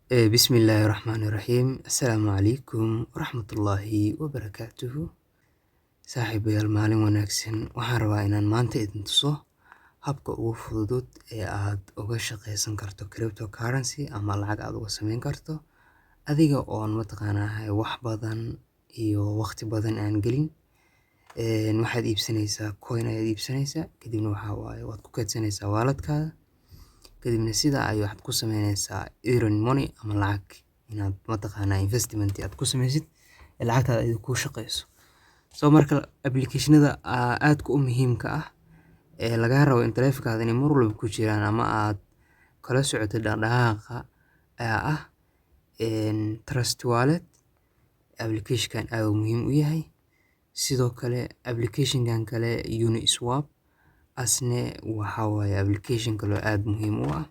Bismillaahi Raxmaani Raxiim. Assalaamu calaykum waraxmatullaahi wabarakaatuhu. Saaxiibayaal, maalin wanaagsan. Waxaan rabaa inaan maanta idin tuso habka ugu fudud ee aad uga shaqaysan karto cryptocurrency ama lacag aad uga samayn karto adiga oon wax badan iyo waqti badan aan gelin. Waxaad iibsanaysaa coin ayaad iibsanaysaa, kadibna waad ku kaydsanaysaa wallet-kaada. kadibna sida waxaad ku samaynaysaa earn money ama lacag inaad investment aad ku samaysid lacagtaada ay ku shaqeyso. Marka application-ada aadka u muhiimka ah ee laga rabo in taleefankaada inay mar walba ku jiraan ama aad kala socoto dhaqdhaqaaqa ayaa ah Trust Wallet. Application-kan aad uu muhiim u yahay. Sidoo kale application-kan kale Uniswap asne application kale oo aad muhiim u ah.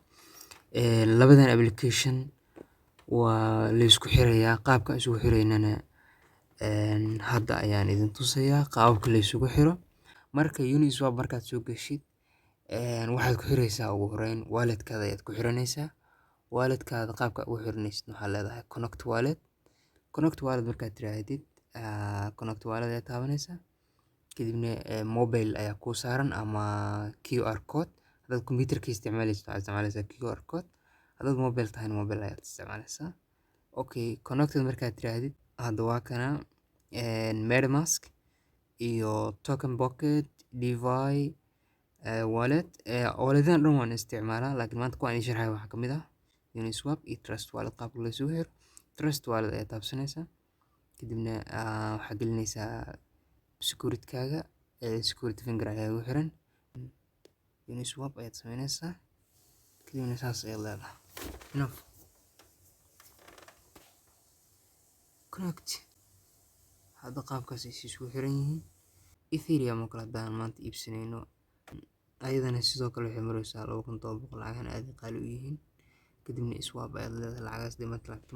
Labadan application waa la isku xirayaa. Qaabka isugu xireynana hadda ayaan idin tusayaa qaabka la isugu xiro. Marka Uniswap markaad soo gashid waxaad ku xiraysaa ugu horeyn wallet-kaada ayaad ku xiranaysaa. Wallet-kaada qaabka ugu xiranaysid waxaa leedahay connect wallet. Connect wallet markaad tiraahdid connect wallet ayaad taabanaysaa. kadibna mobile ayaa kuu saaran ama QR code. Hadaad computer-ka isticmaalaysid waxaad isticmaalaysaa QR code. Hadaad mobile tahayna mobile ayaad isticmaalaysaa. Connected markaad tiraahdid hadda waa kana MetaMask iyo Token Pocket, DeFi wallet. Wallet-yadan dhan waan isticmaalaa laakiin maanta kuwaan idin sharxayo waxaa ka mid ah Uniswap iyo Trust Wallet. Qaabka la isugu xiro Trust Wallet ayaad taabanaysaa. kadibna waxaad gelinaysaa security-kaaga. Security finger ayaa ugu xiran. Uniswap ayaad samaynaysaa. kadibna saas ayaad leedahay connect. hadda qaabkaas ay isugu xiran yihiin. Ethereum oo kale haddaan maanta iibsanayno ayadana sidoo kale waxay maraysaa 2700 lacagahan aad qaali u yihiin. kadibna swap ayaad leedahay. lacagaas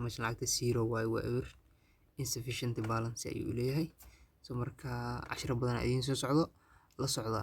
meesha lacagta zero waaye, waa eber. Insufficient balance ayuu leeyahay. marka cashiro badan idiin soo socdo la socda.